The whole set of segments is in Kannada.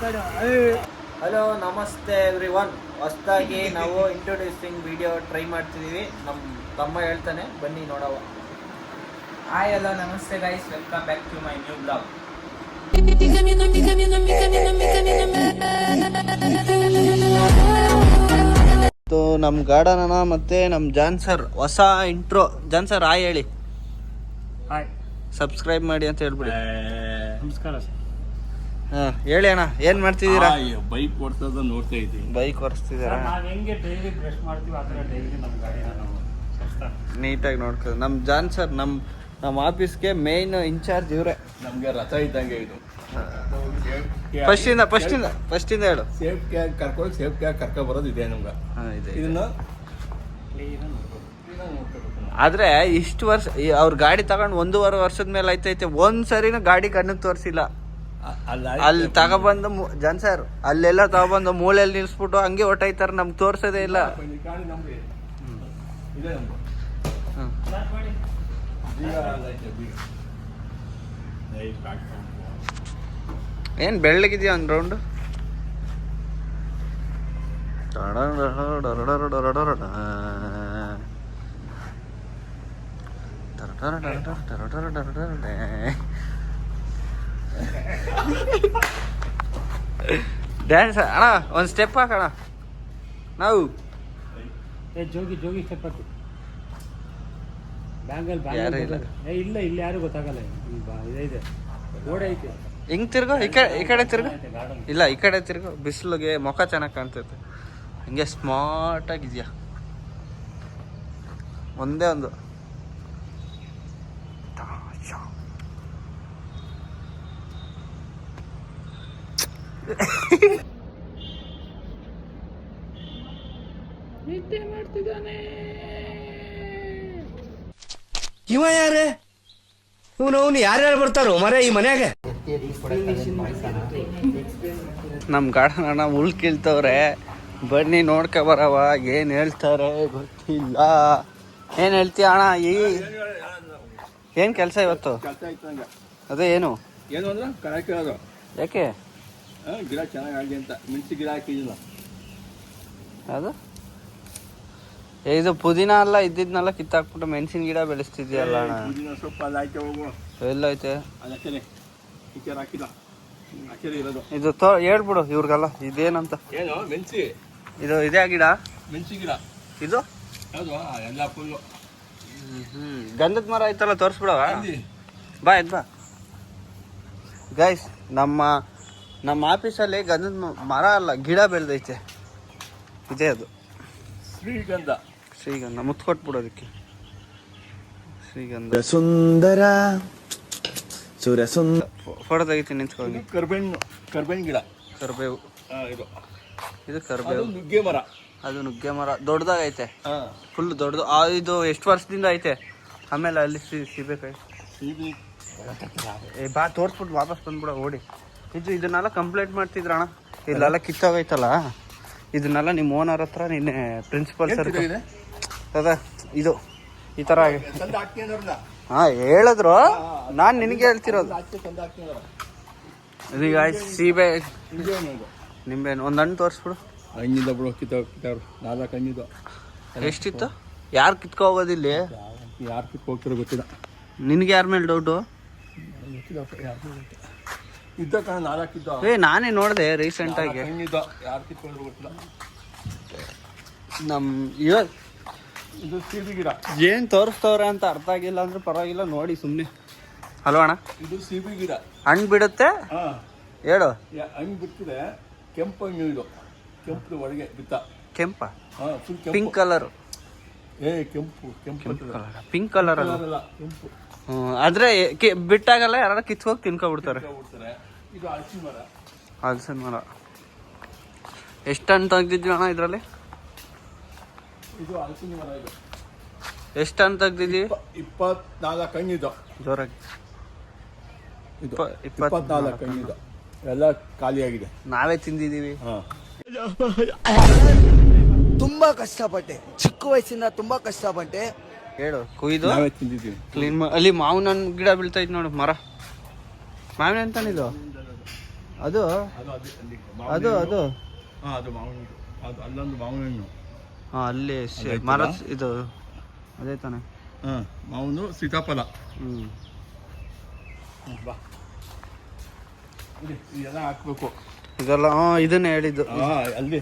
ಹಲೋ ನಮಸ್ತೆ ಎವ್ರಿ ಒನ್. ಹೊಸದಾಗಿ ನಾವು ಇಂಟ್ರೊಡ್ಯೂಸಿಂಗ್ ವಿಡಿಯೋ ಟ್ರೈ ಮಾಡ್ತಿದ್ದೀವಿ. ನಮ್ಮ ತಮ್ಮ ಹೇಳ್ತಾನೆ, ಬನ್ನಿ ನೋಡವ. ಹಾಯ್ ಹಲೋ ನಮಸ್ತೆ guys, welcome back to my new blog. ನಮ್ಮ ಗಾರ್ಡನ್ ಮತ್ತೆ ನಮ್ಮ ಜಾನ್ ಸರ್ ಹೊಸ ಇಂಟ್ರೋ. ಜಾನ್ ಸರ್ ಹಾಯ್ ಹೇಳಿ. ಹಾಯ್, ಸಬ್ಸ್ಕ್ರೈಬ್ ಮಾಡಿ ಅಂತ ಹೇಳ್ಬಿಡಿ. ನಮಸ್ಕಾರ ಸರ್. ಹೇಳಿ ಅಣ್ಣ, ಏನ್ ಮಾಡ್ತಿದ್ದೀರಾ? ಬೈಕ್ ಓಡಿಸೋದು ನೋಡ್ತಾ ಇದ್ದೀವಿ. ಬೈಕ್ ಓಡಿಸ್ತಿದ್ದೀರಾ? ನಾವು ಹೆಂಗೆ ಡೈಲಿ ಬ್ರಷ್ ಮಾಡ್ತೀವಿ ಆ ಥರ ಡೈಲಿ ನಮ್ಮ ಗಾಡಿನ ನಾವು ನೀಟಾಗಿ ನೋಡ್ಕೊ. ನಮ್ಮ ಜಾನ್ ಸರ್ ನಮ್ಮ ಆಫೀಸ್ಗೆ ಮೇನ್ ಇನ್ಚಾರ್ಜ್ ಇವರೇ. ನಮ್ಗೆ ರಥ ಇದ್ದಂಗೆ ಇದು. ಫಸ್ಟಿಂದ ಹೇಳು. ಸೇಫ್ಟಿ ಆಗಿ ಕರ್ಕೊ ಬರೋದು ಇದೆ ನಮ್ಗೆ. ಇದೆ. ಇದನ್ನ ಕ್ಲೀನಾಗಿ ನೋಡ್ಬೋದು. ಆದ್ರೆ ಇಷ್ಟು ವರ್ಷ ಅವ್ರ ಗಾಡಿ ತಗೊಂಡು 1.5 ವರ್ಷದ ಮೇಲೆ ಆಯ್ತೈತೆ. ಒಂದ್ಸರಿನೂ ಗಾಡಿ ಕಣ್ಣಿಗೆ ತೋರಿಸಿಲ್ಲ. ಅಲ್ಲಿ ತಗೊಬಂದು ಜಾನ್ ಸರ್ ಅಲ್ಲೆಲ್ಲ ತಗೊಬಂದು ಮೂಲೆಯಲ್ಲಿ ನಿಲ್ಸ್ಬಿಟ್ಟು ಹಂಗೆ ಹೊಟ್ಟೈತಾರ. ನಮ್ಗೆ ತೋರ್ಸೋದೇ ಇಲ್ಲ. ಏನ್ ಬೆಳ್ಳಗಿದ್ಯಾ ಒಂದ್ ರೌಂಡ್? ಡ್ಯಾನ್ಸ್ ಅಣ್ಣ, ಒಂದ್ ಸ್ಟೆಪ್ ಹಾಕೋಣ ನಾವು. ಜೋಗಿ ಸ್ಟೆಪ್ ಹಾಕಿ. ಯಾರು ಇಲ್ಲ. ಇಲ್ಲ ಇಲ್ಲಿ ಯಾರು ಗೊತ್ತಾಗಲ್ಲ. ಇದೆ ಗೋಡೆ ಐತೆ. ಹಿಂಗ್ ತಿರ್ಗೋ, ಈ ಕಡೆ ತಿರ್ಗೋ. ಇಲ್ಲ, ಈ ಕಡೆ ತಿರ್ಗೋ. ಬಿಸಿಲಿಗೆ ಮುಖ ಚೆನ್ನಾಗಿ ಕಾಣ್ತೈತೆ. ಹಿಂಗೆ ಸ್ಮಾರ್ಟ್ ಆಗಿದ್ಯಾ. ಒಂದೇ ಒಂದು ನಿದ್ದೆ ಮಾಡ್ತಿದ್ದಾನೆ ಇವ ಯಾರೇ? ಇವನು ಯಾರ್ಯಾರು ಬರ್ತಾರೋ ಮರೆ ಈ ಮನ್ಯಾಗ? ನಮ್ಮ ಗಾರ್ಡನ್ ಅಣ್ಣ ಹುಲ್ ಕೀಳ್ತವ್ರೆ. ಬನ್ನಿ ನೋಡ್ಕೊ ಬರವ. ಏನ್ ಹೇಳ್ತಾರೆ ಗೊತ್ತಿಲ್ಲ. ಏನ್ ಹೇಳ್ತೀಯ ಅಣ್ಣ? ಏನ್ ಕೆಲಸ ಇವತ್ತು? ಅದೇ ಏನು ಅಂದ್ರೆ ಕರಾಕಿರೋದು. ಯಾಕೆ? ಗಿಡ ಚೆನ್ನಾಗಿ ಅಂತ ಮೆಣಸಿ ಗಿಡ ಹಾಕಿದಿಲ್ಲ ಅದು. ಇದು ಪುದೀನ ಅಲ್ಲ, ಇದ್ದಿದ್ನೆಲ್ಲ ಕಿತ್ತಾಕ್ಬಿಟ್ಟು ಮೆಣಸಿನ ಗಿಡ ಬೆಳೆಸ್ತಿದ್ಯಲ್ಲ ಅಣ್ಣ. ಪುದೀನ ಸೊಪ್ಪು ಅಲ್ಲಿ ಹಾಕಿ ಹೋಗು. ಎಲ್ಲೈತೆ ಅದಕ್ಕೆ ಹಾಕಿಲ್ಲ, ಹಾಕಿಲ್ಲ ಇರೋದು. ಇದು ಹೇಳ್ಬಿಡು ಇವ್ರಿಗಲ್ಲ ಇದೇನಂತ. ಏನು ಮೆಣಸಿ? ಇದು ಇದೇ ಗಿಡ, ಮೆಣಸಿ ಗಿಡ ಇದು. ಹೌದು, ಎಲ್ಲ ಫುಲ್ಲು. ಗಂಧದ ಮರ ಐತಲ್ಲ, ತೋರಿಸ್ಬಿಡವ. ಬಾ ಎದ್ ಬಾ ಗೈಸ್. ನಮ್ಮ ಆಫೀಸಲ್ಲಿ ಗಂಧದ ಮರ ಅಲ್ಲ, ಗಿಡ ಬೆಳೆದೈತೆ. ಇದೇ ಅದು ಶ್ರೀಗಂಧ. ಮುತ್ಕೊಟ್ಬಿಡೋದಕ್ಕೆ ಶ್ರೀಗಂಧ. ಸುಂದರ ಸುರ ಸುಂದರ. ಫೋಟೋ ತೆಗಿತೀನಿ, ನಿಂತ್ಕೊಂಡು. ಕರ್ಬೇವಿನ ಗಿಡ, ಕರ್ಬೇವು. ಇದು ಅದು ಕರ್ಬೇವು. ನುಗ್ಗೆ ಮರ. ಅದು ನುಗ್ಗೆ ಮರ ದೊಡ್ಡದಾಗೈತೆ, ಫುಲ್ ದೊಡ್ಡದು. ಇದು ಎಷ್ಟು ವರ್ಷದಿಂದ ಐತೆ? ಆಮೇಲೆ ಅಲ್ಲಿ ಸಿಗ್ಬೇಕಾಯ್ತು. ಬಾ ತೋರಿಸ್ಬಿಟ್ಟು ವಾಪಸ್ ಬಂದ್ಬಿಡ ಓಡಿ. ಇದನ್ನೆಲ್ಲ ಕಂಪ್ಲೇಂಟ್ ಮಾಡ್ತಿದ್ರಣ್ಣ. ಇಲ್ಲೆಲ್ಲ ಕಿತ್ತೋಗೈತಲ್ಲ, ಇದನ್ನೆಲ್ಲ ನಿಮ್ಮ ಓನರ್ ಹತ್ರ ನಿನ್ನೆ ಪ್ರಿನ್ಸಿಪಲ್ ಸರ್ ಅದ ಇದು ಈ ಥರ ಹಾಂ ಹೇಳಿದ್ರು. ನಾನು ನಿನಗೆ ಹೇಳ್ತಿರೋದು. ಇದೀಗ ಸೀಬೆ ನಿಂಬೆಹಣ್ಣು ಒಂದು ಹಣ್ಣು ತೋರಿಸ್ಬಿಡು. ಹಣ್ಣಿಂದ ಬಿಡು, ಕಿತ್ತವ್ರು 4 ಹಣ್ಣಿದ್ದು. ಎಷ್ಟಿತ್ತು? ಯಾರು ಕಿತ್ಕೊ ಹೋಗೋದಿಲ್ಲಿ? ಯಾರು ಕಿತ್ತು ಹೋಗ್ತಾರೋ ಗೊತ್ತಿಲ್ಲ. ನಿನಗೆ ಯಾರ ಮೇಲೆ ಡೌಟು? ಇದ್ದ ಕಾರಣ 4 ಇದ್ದು. ನಾನೇ ನೋಡಿದೆ ರೀಸೆಂಟಾಗಿ. ಹಣ್ಣಿದ್ದು ಯಾರು ಕಿತ್ಕೊಂಡ್ರು ಗೊತ್ತಿಲ್ಲ. ಇದು ಸೀಬೆ ಗಿಡ. ಏನು ತೋರಿಸ್ತವ್ರೆ ಅಂತ ಅರ್ಥ ಆಗಿಲ್ಲ ಅಂದ್ರೆ ಪರವಾಗಿಲ್ಲ, ನೋಡಿ ಸುಮ್ಮನೆ ಅಲ್ವಾ ಅಣ್ಣ? ಇದು ಸೀಬೆ ಗಿಡ. ಹಣ್ಣು ಬಿಡುತ್ತೆ. ಹೇಳು. ಹಣ್ಣು ಬಿಡ್ತಿದೆ. ಕೆಂಪು ಹಣ್ಣು ಇದು. ಕೆಂಪು ಒಳಗೆ ಬಿತ್ತ. ಕೆಂಪ? Full pink colour. ಕೆಂಪು ಪಿಂಕ್ ಕಲರ್ ಅಲ್ಲ, ಕೆಂಪು. ಆದ್ರೆ ಬಿಟ್ಟಾಗಲ್ಲ, ಯಾರು ಕಿತ್ಕೋಗಿ ತಿನ್ಕೊಬಿಡ್ತಾರೆ. ಇದು ಹಲಸಿನ ಮರ. ಹಲಸಿನ ಮರ. ಎಷ್ಟು ಹಣ್ಣು ತೆಗ್ದಿದ್ವಿ ಅಣ್ಣ ಇದರಲ್ಲಿ? ಇದು ಹಲಸಿನ ಮರ. ಇದು ಎಷ್ಟು ಹಣ್ಣು ತೆಗ್ದಿದ್ವಿ? 24 ಹಣ್ಣಿದ್ದು. ಜೋರಾಗಿ. ಇದು 24 ಹಣ್ಣಿದ್ದು. ಎಲ್ಲ ಖಾಲಿಯಾಗಿದೆ. ನಾವೇ ತಿಂದಿದ್ದೀವಿ. ತುಂಬಾ ಕಷ್ಟಪಟ್ಟೆ, ಚಿಕ್ಕ ವಯಸ್ಸಿಂದ ತುಂಬಾ ಕಷ್ಟಪಟ್ಟೆ. ಹೇಳು. ಕುಯ್ದು ನಾವೇ ತಿಂದಿದ್ದೀವಿ. ಕ್ಲೀನ್ ಅಲ್ಲಿ ಮಾವಿನ ಹಣ್ಣು ಗಿಡ ಬೀಳ್ತೈತೆ ನೋಡು, ಮರ ಮಾವಿನ ಅಂತಾನಿದು. ಅದು ಅದು ಅಲ್ಲಿ ಅದು ಅದು ಹಾಂ ಅದು ಮಾವಿನ ಅದು ಅಲ್ಲೊಂದು ಮಾವಿನ ಹಣ್ಣು. ಹಾಂ ಅಲ್ಲಿ ಅದಾಯ್ತಲ್ಲ? ಮರ ಇದು ಅದೇ ತಾನೆ. ಹಾಂ ಮಾವಿನ ಸೀತಾಫಲ. ಹ್ಞೂ ಬಾ ಇದೆಲ್ಲ ಹಾಕ್ಬೇಕು. ಇದೆಲ್ಲ ಇದನ್ನೇ ಹೇಳಿದ್ದು. ಹಾಂ ಅಲ್ಲಿ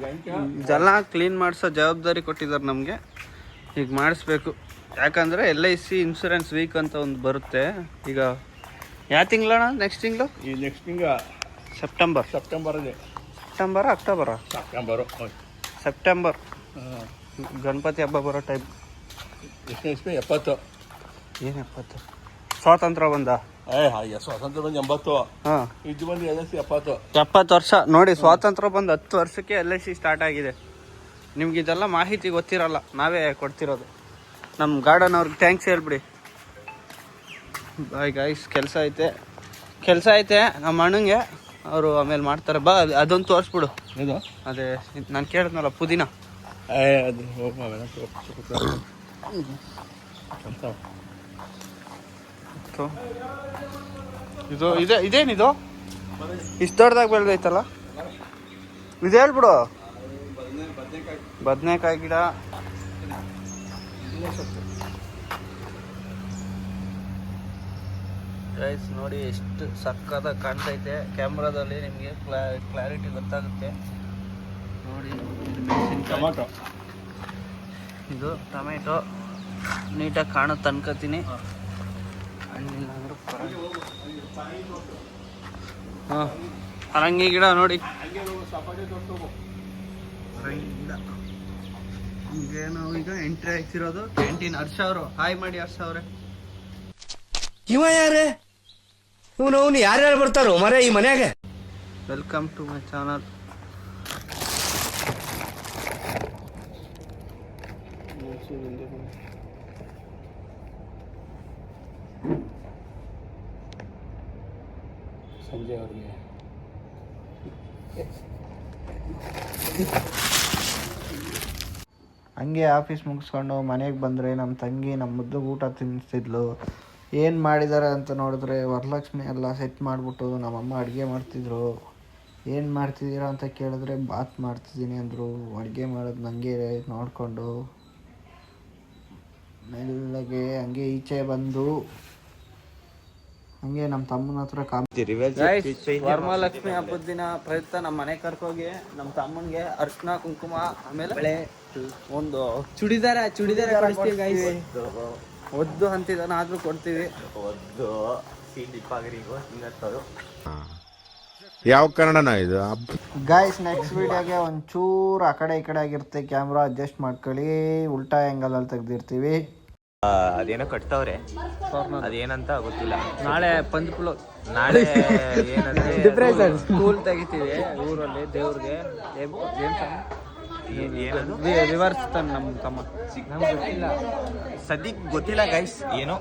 ಗಂಟೆ ಇದೆಲ್ಲ ಕ್ಲೀನ್ ಮಾಡಿಸೋ ಜವಾಬ್ದಾರಿ ಕೊಟ್ಟಿದ್ದಾರೆ ನಮಗೆ. ಈಗ ಮಾಡಿಸ್ಬೇಕು. ಯಾಕಂದರೆ LIC ಇನ್ಶೂರೆನ್ಸ್ ವೀಕ್ ಅಂತ ಒಂದು ಬರುತ್ತೆ. ಈಗ ಯಾವ ತಿಂಗಳಣ್ಣ? ನೆಕ್ಸ್ಟ್ ತಿಂಗಳು ಈ ನೆಕ್ಸ್ಟ್ ತಿಂಗ ಸೆಪ್ಟೆಂಬರ್. ಸೆಪ್ಟೆಂಬರೇ. ಸೆಪ್ಟೆಂಬರಾ ಅಕ್ಟೋಬರಾ? ಸೆಪ್ಟೆಂಬರ್. ಹಾಂ ಗಣಪತಿ ಹಬ್ಬ ಬರೋ ಟೈಮ್. ಎಷ್ಟನೇ ಇಸ್ವಿ? 70. ಏನು 70? ಸ್ವಾತಂತ್ರ್ಯ ಬಂದ? ಹಾಗೆ ಸ್ವಾತಂತ್ರ್ಯ ಬಂದು 80. ಹಾಂ, ಇದು ಬಂದು LIC 70. 70 ವರ್ಷ ನೋಡಿ. ಸ್ವಾತಂತ್ರ್ಯ ಬಂದು 10 ವರ್ಷಕ್ಕೆ LIC ಸ್ಟಾರ್ಟ್ ಆಗಿದೆ. ನಿಮ್ಗೆ ಇದೆಲ್ಲ ಮಾಹಿತಿ ಗೊತ್ತಿರಲ್ಲ, ನಾವೇ ಕೊಡ್ತಿರೋದು. ನಮ್ಮ ಗಾರ್ಡನ್ ಅವ್ರಿಗೆ ಥ್ಯಾಂಕ್ಸ್ ಹೇಳ್ಬಿಡಿ. ಬಾಯ್ ಗಾಯ್ಸ್, ಕೆಲಸ ಐತೆ ನಮ್ಮ ಅಣ್ಣಂಗೆ. ಅವರು ಆಮೇಲೆ ಮಾಡ್ತಾರೆ. ಬಾ ಅದೊಂದು ತೋರಿಸ್ಬಿಡು. ಇದು ಅದೇ ನಾನು ಕೇಳಿದ್ನಲ್ಲ, ಪುದೀನ. ಅದು ಇದು ಇದೇನಿದು ಇಷ್ಟು ದೊಡ್ಡದಾಗಿ ಬೆಳೆದೈತಲ್ಲ? ಇದು ಹೇಳ್ಬಿಡು. ಬದನೆಕಾಯಿ ಗಿಡ. ಗೈಸ್ ನೋಡಿ ಎಷ್ಟು ಸಕ್ಕತ್ತಾಗಿ ಕಾಣ್ತೈತೆ. ಕ್ಯಾಮ್ರಾದಲ್ಲಿ ನಿಮಗೆ ಕ್ಲಾರಿಟಿ ಗೊತ್ತಾಗುತ್ತೆ ನೋಡಿ. ಟೊಮಾಟೊ. ಇದು ಟೊಮೆಟೊ ನೀಟಾಗಿ ಕಾಣುತ್ತೆ ಅನ್ಕೋತೀನಿ. ಹಣ್ಣಿಲ್ಲ ಅಂದ್ರೂ ಹಾಂ, ಪರಂಗಿ ಗಿಡ ನೋಡಿ. ಪರಂಗಿ ಗಿಡ. ಹಂಗೆ ನಾವು ಈಗ ಎಂಟ್ರಿ ಆಗ್ತಿರೋದು ಕ್ಯಾಂಟೀನ್. ಹರ್ಷ ಅವರು ಹಾಯ್ ಮಾಡಿ. ಹರ್ಷ ಅವರೇ, ಇವ ಯಾರೇ? ಇವನು ಯಾರ್ಯಾರು ಬರ್ತಾರೋ ಮರೆ ಈ ಮನ್ಯಾಗ? Welcome to my channel. ಸಂಜೆ ಅವ್ರಿಗೆ ಹಂಗೆ ಆಫೀಸ್ ಮುಗಿಸ್ಕೊಂಡು ಮನೆಗೆ ಬಂದರೆ ನಮ್ಮ ತಂಗಿ ನಮ್ಮ ಮುದ್ದು ಊಟ ತಿನ್ನಿಸ್ತಿದ್ಲು. ಏನು ಮಾಡಿದ್ದಾರೆ ಅಂತ ನೋಡಿದ್ರೆ ವರಲಕ್ಷ್ಮಿ ಎಲ್ಲ ಸೆಟ್ ಮಾಡಿಬಿಟ್ಟು ನಮ್ಮಮ್ಮ ಅಡುಗೆ ಮಾಡ್ತಿದ್ರು. ಏನು ಮಾಡ್ತಿದ್ದೀರಾ ಅಂತ ಕೇಳಿದ್ರೆ ಬಾತ್ ಮಾಡ್ತಿದ್ದೀನಿ ಅಂದರು. ಅಡುಗೆ ಮಾಡೋದು ನನಗೆ ನೋಡಿಕೊಂಡು ಮೆಲ್ಲಗೆ ಹಂಗೆ ಈಚೆ ಬಂದು ಹಂಗೆ ನಮ್ಮ ತಮ್ಮನ ಹತ್ರ ವರಮಹಾಲಕ್ಷ್ಮಿ ಹಬ್ಬದ ದಿನ ಪ್ರಯುಕ್ತ ನಮ್ಮ ಮನೆ ಕರ್ಕೋಗಿ ನಮ್ಮ ತಮ್ಮನಿಗೆ ಅರ್ಶಿನ ಕುಂಕುಮ ಆಮೇಲೆ ಒಂದು ಚೂಡಿದಾರ ಒದ್ದು ಅಂತಿದ್ದಾನ, ಆದ್ರೂ ಕೊಡ್ತೀವಿ. ಯಾವ ಕನ್ನಡನ ಇದು? ಗಾಯ್ಸ್, ನೆಕ್ಸ್ಟ್ ವಿಡಿಯೋಗೆ ಒಂಚೂರು ಆ ಕಡೆ ಈ ಕಡೆ ಆಗಿರುತ್ತೆ. ಕ್ಯಾಮ್ರಾ ಅಡ್ಜಸ್ಟ್ ಮಾಡ್ಕೊಳ್ಳಿ. ಉಲ್ಟಾ ಆ್ಯಂಗಲ್ ಅಲ್ಲಿ ತೆಗ್ದಿರ್ತೀವಿ. ಅದೇನೋ ಕಟ್ತವ್ರೆ, ಅದೇನಂತ ಗೊತ್ತಿಲ್ಲ. ನಾಳೆ ಪಂಚಪ್ಲೋ, ನಾಳೆ ಏನಂದ್ರೆ ಸ್ಕೂಲ್ ತೆಗಿತೀವಿ ಊರಲ್ಲಿ ದೇವ್ರಿಗೆ. ಏನದು ರಿವರ್ಸ್ ತಾನೆ ನಮ್ಮ ತಮ್ಮ. ನಮ್ಗೆ ಗೊತ್ತಿಲ್ಲ, ಸದ್ಯಕ್ಕೆ ಗೊತ್ತಿಲ್ಲ ಗೈಸ್. ಏನೋ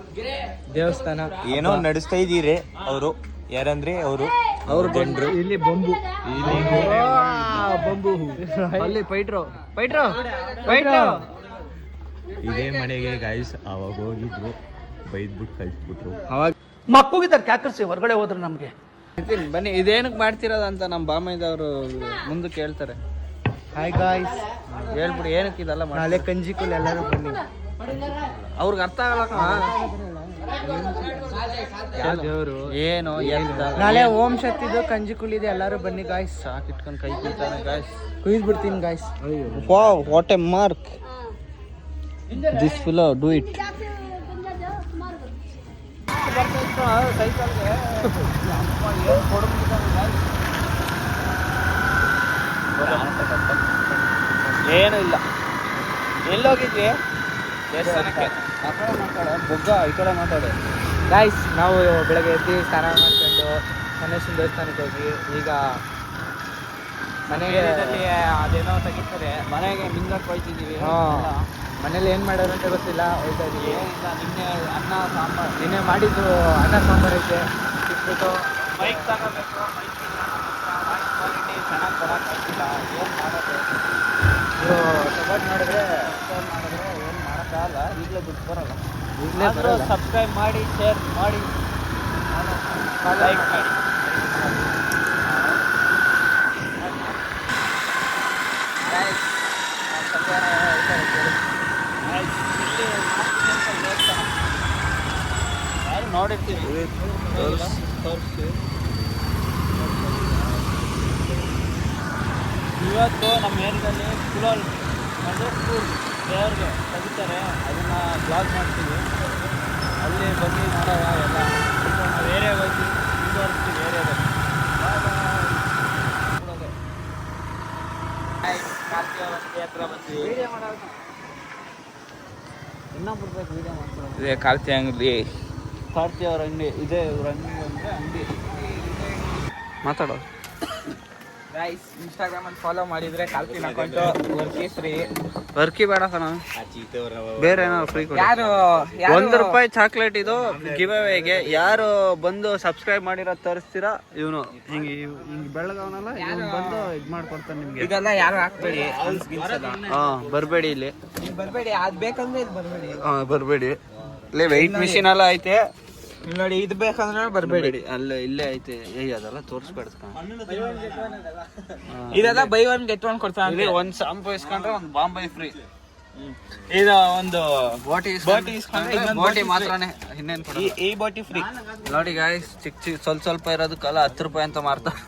ದೇವಸ್ಥಾನ ಏನೋ ನಡೆಸ್ತಾ ಇದ್ದೀರಿ ಅವರು. ಯಾರಂದ್ರೆ ಅವರು ಜನರು ಇಲ್ಲಿ ಬಂಬು ಅಲ್ಲಿ ಪೈಟ್ರು ಇದೇ ಮನೆಗೆ ಗೈಸ್ ಅವಾಗ ಹೋಗಿದ್ರು, ಬೈದ್ಬಿಟ್ಟು ಕಳ್ಸ್ಬಿಟ್ರು. ಅವಾಗ ಮಕ್ಕಳಿದ್ದಾರೆ ಕ್ಯಾಕರ್ಸಿ ಹೊರಗಡೆ ಹೋದ್ರೆ ನಮಗೆ. ಬನ್ನಿ, ಇದೇನಕ್ಕೆ ಮಾಡ್ತಿರೋದಂತ ನಮ್ಮ ಬಾಮೈದವರು ಮುಂದಕ್ಕೆ ಹೇಳ್ತಾರೆ. ಹಾಯ್ ಗಾಯ್ಸ್, ಹೇಳ್ಬಿಡಿ ಏನಕ್ಕೆ ಇದೆಲ್ಲ ನಾಳೆ ಕಂಜಿ ಕುಲ್ ಎಲ್ಲರೂ ಬನ್ನಿ. ಅವ್ರಿಗೆ ಅರ್ಥ ಆಗಲ್ಲ. ಏನು ನಾಳೆ ಓಂ ಶಕ್ತಿದು ಕಂಜಿ ಕುಲ್ ಇದೆ, ಎಲ್ಲರೂ ಬನ್ನಿ ಗಾಯ್ಸ್. ಸಾಕಿಟ್ಕೊಂಡು ಕೈ ಕುಯ್ತಾನೆ ಗಾಯ್ಸ್. ಕುಯ್ದು ಬಿಡ್ತೀನಿ guys. Wow, what A mark this Philo, do it. ಏನು ಇಲ್ಲ. ಎಲ್ಲೋಗಿದ್ವಿ? ದೇವಸ್ಥಾನಕ್ಕೆ. ಆ ಕಡೆ ಮಾತಾಡ, ಬೊಗ್ಗ ಈ ಕಡೆ ಮಾತಾಡೆ. ಗಾಯ್ಸ್, ನಾವು ಬೆಳಗ್ಗೆ ಎದ್ದು ಸ್ನಾನ ಮಾಡ್ಕೊಂಡು ಗಣೇಶನ ದೇವಸ್ಥಾನಕ್ಕೆ ಹೋಗಿ ಈಗ ಮನೆಗೆ ಅದೇನೋ ತೆಗಿತಾರೆ, ಮನೆಗೆ ಮಿಂಗಕ್ಕೆ ಹೋಯ್ತಿದ್ದೀವಿ. ಮನೇಲಿ ಏನು ಮಾಡೋರು ಅಂತ ಗೊತ್ತಿಲ್ಲ, ಹೋಯ್ತಾ ಇದೀವಿ. ಏನಿಲ್ಲ, ನಿನ್ನೆ ಅನ್ನ ಸಾಂಬಾರು, ನಿನ್ನೆ ಮಾಡಿದ್ದು ಅನ್ನ ಸಾಂಬಾರು ಐತೆ. ಇಟ್ಬಿಟ್ಟು ಬೈಕ್ ತಗೋಬೇಕು. ಬೈಕ್ ಕ್ವಾಲಿಟಿ ಚೆನ್ನಾಗಿ ಕೊಡೋಕ್ಕಾಗಿಲ್ಲ. ಏನು ಮಾಡೋದು? ಸಪೋರ್ಟ್ ಮಾಡಿದ್ರೆ ಏನು ಮಾಡೋಕ್ಕಾಗಲ್ಲ. ಈಗಲೇ ದುಡ್ಡು ಬರೋಲ್ಲ. ಈಗಲೇ ಬರೋಲ್ಲ. ಸಬ್ಸ್ಕ್ರೈಬ್ ಮಾಡಿ, ಶೇರ್ ಮಾಡಿ, ಲೈಕ್ ಮಾಡಿ. ಇವತ್ತು ನಮ್ಮ ಏರಿಯಾದಲ್ಲಿ ಸ್ಕೂಲ್ ಅಂದರೆ ಸ್ಕೂಲ್ ದೇವ್ರಿಗೆ ತೆಗಿತಾರೆ, ಅದನ್ನು ಬ್ಲಾಗ್ ಮಾಡ್ತೀವಿ. ಅಲ್ಲಿ ಬಂದು ನೋಡೋಣ ಎಲ್ಲ. ನಾವು ಏರಿಯಾಗೆ ಹೋಗಿ ಮುಂದುವರಿಸ್ತೀವಿ ಏರಿಯಾದಲ್ಲಿ. ಇದೇ ಕಾರ್ತಿ ಅಂಗಡಿ. ಕಾರ್ತಿ ಅವ್ರ ಅಂಗಡಿ ಇದೆ. ಇವ್ರ ಅಂಗಡಿ ಅಂದರೆ ಅಂಗಡಿ ಮಾತಾಡೋ. ಗೈಸ್ ಇನ್ಸ್ಟಾಗ್ರಾಮ್ ಅಲ್ಲಿ ಫಾಲೋ ಮಾಡಿದ್ರೆ ಕಾರ್ತಿನ ಅಕೌಂಟ್ ವರ್ಕಿ ಫ್ರೀ. ವರ್ಕಿ ಬೇಡ ಕಣ, ಬೇರೆ ಏನಾದ್ರು ಫ್ರೀ ಕೊಡಿ. ಯಾರು ₹1 ಚಾಕ್ಲೇಟ್ ಇದು ಗಿವ್ ಅವೇಗೆ. ಯಾರು ಬಂದು ಸಬ್ಸ್ಕ್ರೈಬ್ ಮಾಡಿರೋದು ತೋರಿಸ್ತೀರಾ, ಇವನು ಹಿಂಗೆ ಹಿಂಗೆ ಬೆಳಗವನಲ್ಲ, ಇವನು ಬಂದು ಇದು ಮಾಡ್ಕೊಡ್ತಾನೆ ನಿಮ್ಗೆ. ಇದೆಲ್ಲ ಯಾರು ಹಾಕ್ಬೇಡಿ. ಬರಬೇಡಿ ಇಲ್ಲಿ, ಬರ್ಬೇಡಿ. ಅದ್ ಬೇಕಂದ್ರೆ ಇಲ್ಲಿ ಬರ್ಬೇಡಿ. ಬರಬೇಡಿ. ಇಲ್ಲೇ ವೆಯ್ಟ್ ಮಿಷಿನ್ ಎಲ್ಲ ಐತೆ ಇಲ್ಲಿ ನೋಡಿ, ಇದು ಬೇಕಂದ್ರೆ ಬರ್ಬೇಡಿ. ಅಲ್ಲೇ ಇಲ್ಲೇ ಐತೆ. ಅದೆಲ್ಲ ತೋರಿಸ್ಬೇಡ. ಇದೆಲ್ಲ ಬೈ ಒನ್ ಗೆಟ್ ಒನ್ ಕೊಡ್ತಾನೆ. ಒಂದು ಶಾಂಪು ಇಸ್ಕೊಂಡ್ರೆ ಒಂದು ಬಾಂಬೈ ಫ್ರೀ. ಇದು ಒಂದು ಬೋಟಿ ಇಸ್ಕೊಂಡ್ರೆ ಬೋಟಿ ಮಾತ್ರನೇ, ಇನ್ನೇನು ಕೊಡ. ಈ ಬೋಟಿ ಫ್ರೀ. ನೋಡಿ ಗಾಯ್ಸ್, ಚಿಕ್ಕ ಸ್ವಲ್ಪ ಇರೋದಕ್ಕಲ್ಲ ₹10 ಅಂತ ಮಾರ್ತಾರೆ.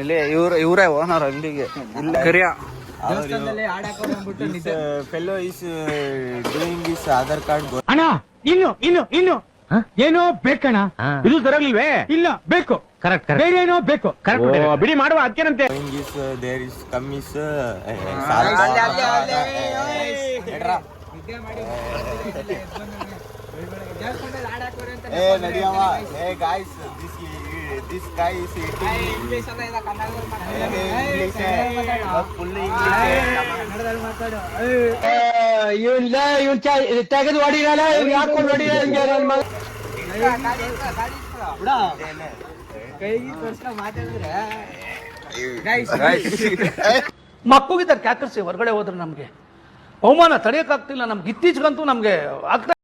ಇಲ್ಲಿ ಇವರೇ ಓನರ್ ಅಂಗಡಿಗೆ. ಕರಿಯ ದೇವಸ್ಥಾನದಲ್ಲಿ ಆಡಾಕ ಬಂದ್ಬಿಟ್ಟು ನಿಜ fellow is doing this Aadhaar card. ಅಣ್ಣ ಇನ್ನು ಏನೋ ಬೇಕಣ್ಣ. ಇದು ಸರಿಯಾಗಿಲ್ವೇ? ಇಲ್ಲ ಬೇಕು. ಕರೆಕ್ಟ್ ಬೇರೆ ಏನೋ ಬೇಕು. ಕರೆಕ್ಟ್ ಬಿಡಿ ಮಾಡುವ ಅದಕ್ಕೇನಂತೆ. ದೇರ್ ಇಸ್ ಕಮ್ಮಿಸ್ ನಡಿಯವ. Hey guys, this guy is eating English ಅಲ್ಲ, ಇದು ಕನ್ನಡದಲ್ಲಿ ಫುಲ್ ಇಂಗ್ಲಿಷ್. ಇವನ್ ತೆಗೆದು ಹೊಡಿರಲ್ಲ, ಹಾಕೊಂಡು ಹೊಡಿರಲ್ಲ. ಕೈಗೆ ತೋರ್ಸ್ಕೊಂಡ್ ಮಾತಾಡಿದ್ರೆ ಮಕ್ಕಳಿದ್ದಾರೆ ಕ್ಯಾಕರ್ಸಿ ಹೊರಗಡೆ ಹೋದ್ರೆ ನಮಗೆ ಅವಮಾನ ತಡೆಯೋಕ್ಕಾಗ್ತಿಲ್ಲ. ನಮ್ಗೆ ಇತ್ತೀಚೆಗಂತೂ ನಮಗೆ ಆಗ್ತಾ